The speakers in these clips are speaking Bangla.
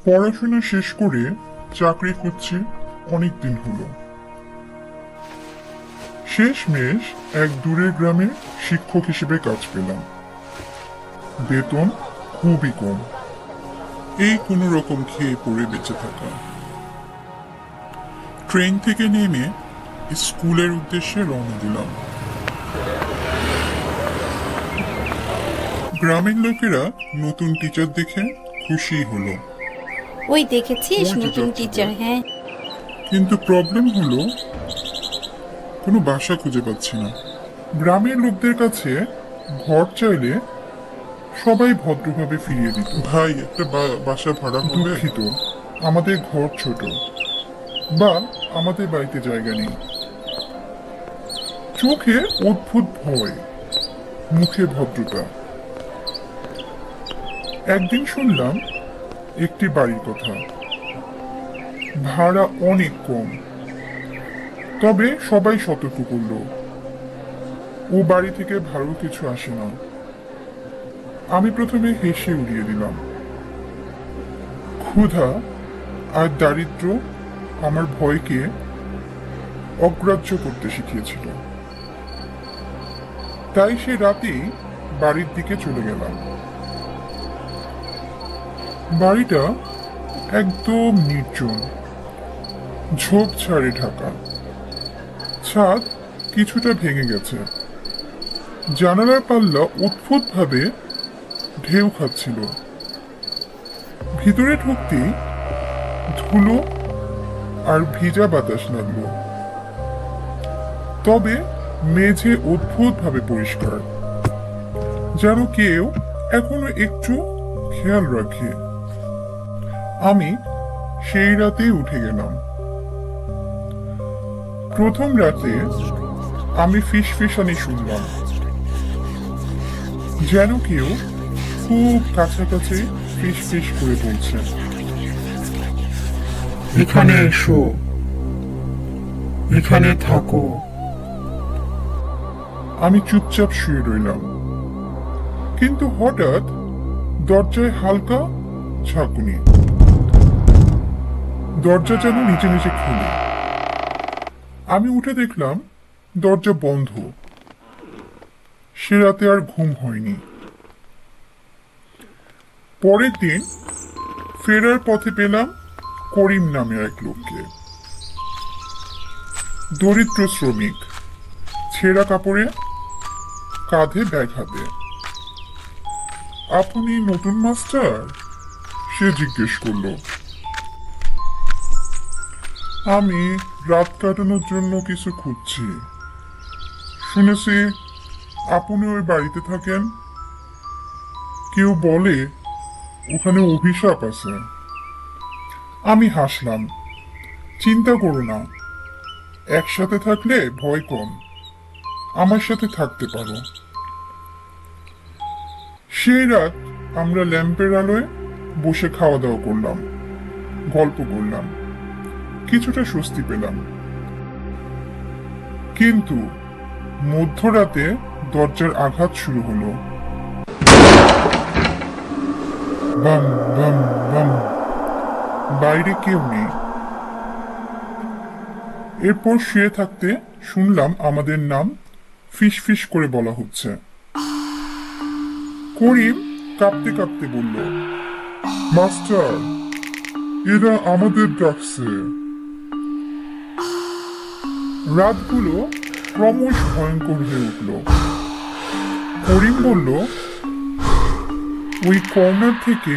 পড়াশোনা শেষ করে চাকরি খুঁজছি অনেক দিন হলো। শেষমেশ এক দূরের গ্রামে শিক্ষক হিসেবে কাজ পেলাম। বেতন খুবই কম, এই কোনো রকম খেয়ে পড়ে বেঁচে থাকা। ট্রেন থেকে নেমে স্কুলের উদ্দেশ্যে রওনা দিলাম। গ্রামের লোকেরা নতুন টিচার দেখে খুশি হলো। ওই দেখেছিস ওই যে নতুন যাচ্ছে টিচার? তো। হ্যাঁ, কিন্তু প্রবলেম হলো কোনো বাসা খুঁজে পাচ্ছি না। গ্রামের লোকদের কাছে ঘর চাইলে সবাই ভদ্রভাবে ফিরিয়ে দিত। ভাই, একটা বাসা ভাড়া হবে? দুঃখিত, আমাদের ঘর ছোট, বা আমাদের বাড়িতে জায়গা নেই। চোখে অদ্ভুত ভয়, মুখে ভদ্রতা। একদিন শুনলাম একটি বাড়ির কথা, ভাড়া অনেক কম, তবে সবাই সতর্ক করলো ও বাড়ি থেকে ভালো কিছু আসে না। আমি প্রথমে হেসে উড়িয়ে দিলাম। ক্ষুধা আর দারিদ্র আমার ভয়কে অগ্রাহ্য করতে শিখিয়েছিল। তাই সে রাতেই বাড়ির দিকে চলে গেলাম। বাড়িটা একদম নির্জন, ঝোপঝাড়ে ঢাকা। ছাদ কিছুটা ভেঙে গেছে, জানালার পাল্লা অদ্ভুতভাবে ঢেউ খাচ্ছিল। ভিতরে ঢুকতেই ধুলো আর ভিজা বাতাস লাগলো, তবে মেঝে অদ্ভুতভাবে পরিষ্কার, যেন কেউ এখনো একটু খেয়াল রাখে। আমি সেই রাতেই উঠে গেলাম। প্রথম রাতে আমি ফিসফিসানি শুনলাম, যেন কেউ খুব কাছাকাছি ফিসফিস করে বলছে, এখানে এসো, এখানে থাকো। আমি চুপচাপ শুয়ে রইলাম। কিন্তু হঠাৎ দরজায় হালকা ঝাঁকুনি, দরজা যেন নিচে নিচে খুলে। আমি উঠে দেখলাম দরজা বন্ধ। সে রাতে আর ঘুম হয়নি। পরের দিন ফেরার পথে পেলাম করিম নামে এক লোককে। দরিদ্র শ্রমিক, ছেঁড়া কাপড়ে, কাঁধে ব্যাগ হাতে। আপনি নতুন মাস্টার? সে জিজ্ঞেস করলো। আমি রাত কাটানোর জন্য কিছু খুঁজছি। শুনেছি আপনি ওই বাড়িতে থাকেন। কেউ বলে ওখানে অভিশাপ আছে। আমি হাসলাম। চিন্তা করো না, একসাথে থাকলে ভয় কম। আমার সাথে থাকতে পারো। সেই রাত আমরা ল্যাম্পের আলোয় বসে খাওয়া দাওয়া করলাম, গল্প করলাম, কিছুটা স্বস্তি পেলাম। কিন্তু মধ্যরাতে দরজার আঘাত শুরু হলো। বাম বাম বাম। বাইরে কেউ নেই। এরপর শুয়ে থাকতে শুনলাম আমাদের নাম ফিস ফিস করে বলা হচ্ছে। করিম কাঁপতে কাঁপতে বলল, মাস্টার, এরা আমাদের ডাকছে। রাতগুলো ক্রমশ ভয়ঙ্কর হয়ে উঠল। করিম বলল, ওই কর্নার থেকে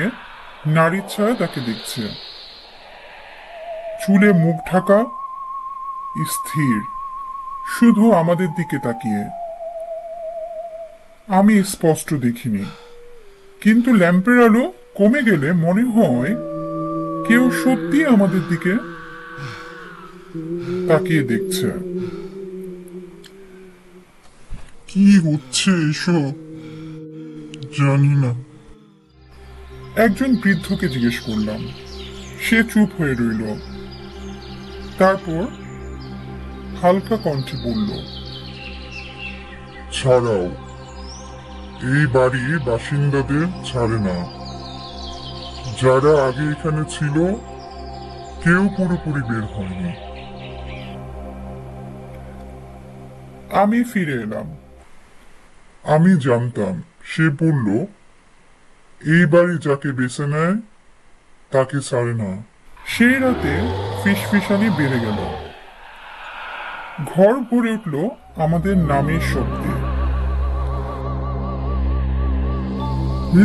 নারীর ছায়া তাকে দেখছে, চুলে মুখ ঢাকা, স্থির, শুধু আমাদের দিকে তাকিয়ে। আমি স্পষ্ট দেখিনি, কিন্তু ল্যাম্পের আলো কমে গেলে মনে হয় কেউ সত্যি আমাদের দিকে তাকিয়ে দেখছে। কি হচ্ছে এসব জানি না। একজন বৃদ্ধকে জিজ্ঞেস করলাম। সে চুপ হয়ে রইল। তারপর হালকা কণ্ঠে বলল, ছাড়াও, এই বাড়ি বাসিন্দাদের ছাড়ে না। যারা আগে এখানে ছিল কেউ পুরোপুরি বের হয়নি। আমি ফিরে এলাম। আমি জানতাম সে বলল এই বাড়ি যাকে বেছে নেয় তাকে ছাড়ে না। সেই রাতে ফিসফিসানি বেড়ে গেল। ঘর ভরে উঠল আমাদের নামের শব্দে।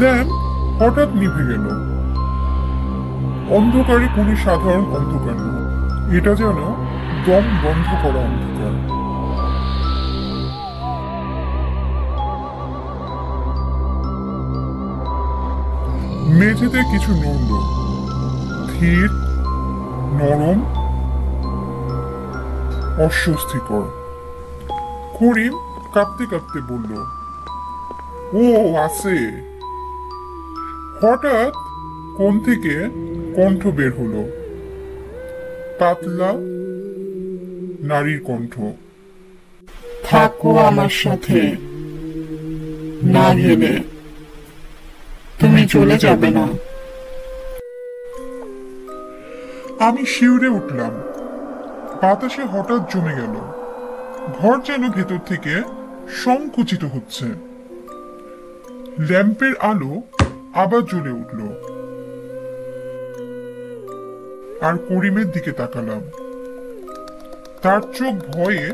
ল্যাম্প হঠাৎ নিভে গেল। অন্ধকারে কোনো সাধারণ অন্ধকার নয়, এটা যেন দম বন্ধ করা অন্ধকার। মেঝেতে কিছু নড়ল, ধীর, নরম, অস্বস্তিকর। করিম কাঁপতে কাঁপতে বলল, ও আছে। হঠাৎ কোণ থেকে কণ্ঠ বের হলো, পাতলা নারীর কণ্ঠ। থাকো আমার সাথে, না গেলে তুমি চলে যাবে না। আমি শিউরে উঠলাম। বাতাসে হঠাৎ জমে গেল। ঘর যেন ভেতর থেকে সংকুচিত হচ্ছে। ল্যাম্পের আলো আবার জ্বলে উঠল। আর করিমের দিকে তাকালাম। তার চোখ ভয়ে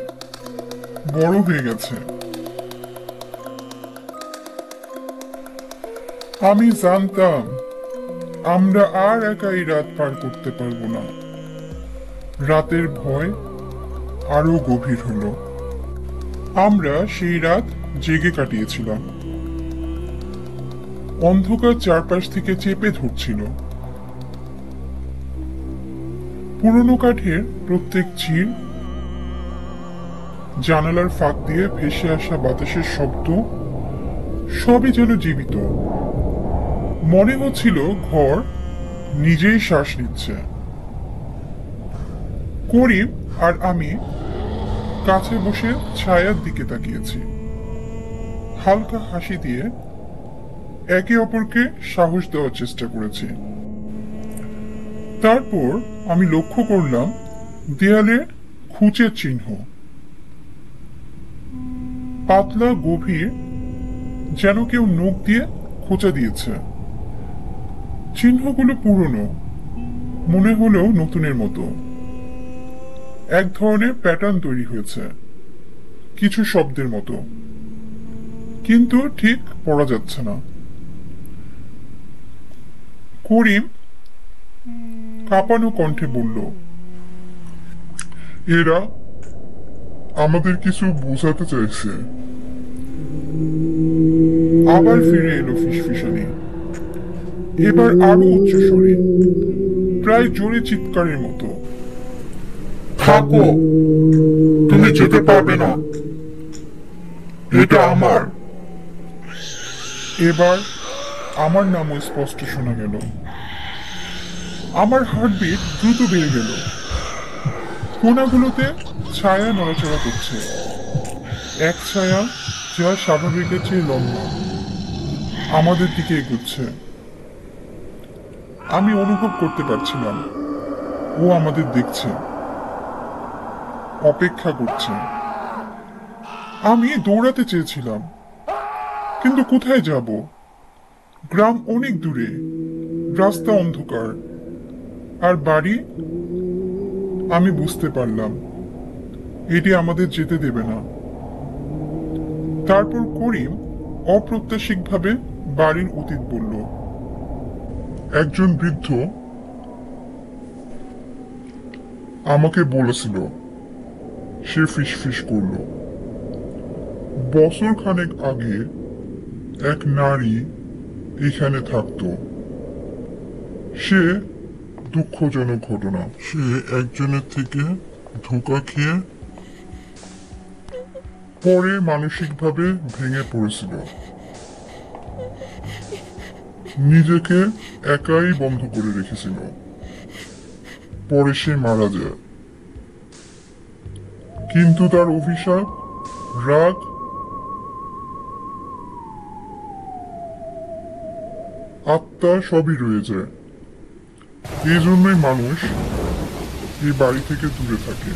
বড় হয়ে গেছে। আমি জানতাম আমরা আর একাই রাত পার করতে পারবো না। রাতের ভয় আরো গভীর হলো। আমরা সেই রাত জেগে কাটিয়েছিলাম। অন্ধকার চারপাশ থেকে চেপে ধরছিল। পুরনো কাঠের প্রত্যেক চির, জানালার ফাঁক দিয়ে ভেসে আসা বাতাসের শব্দ, সবই যেন জীবিত। মনে হচ্ছিল ঘর নিজেই শ্বাস নিচ্ছে। করিম আর আমি কাছে বসে ছায়ার দিকে তাকিয়েছি, হালকা হাসি দিয়ে একে অপরকে সাহস দেওয়ার চেষ্টা করেছি। তারপর আমি লক্ষ্য করলাম দেয়ালে খুঁচের চিহ্ন, পাতলা, গভীর, যেন কেউ নখ দিয়ে খোঁচা দিয়েছে। চিহ্নগুলো পুরনো, মনে হলেও নতুনের মতো। এক ধরনের প্যাটার্ন তৈরি হয়েছে, কিছু শব্দের মতো, কিন্তু ঠিক পড়া যাচ্ছে না। করিম কাঁপানো কণ্ঠে বলল, এরা আমাদের কিছু বোঝাতে চাইছে। আবার ফিরে এলো ফিসফিসানি, এবার আরো উচ্চস্বরে, প্রায় জোরে চিৎকারের মতো। থাকো, তুমি যেতে পারবে না, এটা আমার। এবার আমার নামও স্পষ্ট শোনা গেল। আমার হার্টবিট দ্রুত বেড়ে গেল। কোনাগুলোতে ছায়া নড়াচড়া করছে, এক ছায়া যা স্বাভাবিকের চেয়ে লম্বা, আমাদের দিকে এগুচ্ছে। আমি অনুভব করতে পারছিলাম ও আমাদের দেখছে, অপেক্ষা করছে। আমি দৌড়াতে চেয়েছিলাম, কিন্তু কোথায় যাব? গ্রাম অনেক দূরে, রাস্তা অন্ধকার, আর বাড়ি। আমি বুঝতে পারলাম এটি আমাদের যেতে দেবে না। তারপর করিম অপ্রত্যাশিতভাবে বাড়ির অতীত বলল। একজন বৃদ্ধ আমাকে বলেছিল, সে ফিসফিস করল, বছর খানেক আগে এক নারী এখানে থাকতো। সে দুঃখজনক ঘটনা। সে একজনের থেকে ধোঁকা খেয়ে পরে মানসিকভাবে ভেঙে পড়েছিল। নিজেকে একাই বন্ধ করে রেখেছিল। পরে সে মারা যায়। কিন্তু তার অভিশাপ, রাগ, আত্মা সবই রয়ে যায়। এই জন্যই মানুষ এই বাড়ি থেকে দূরে থাকে।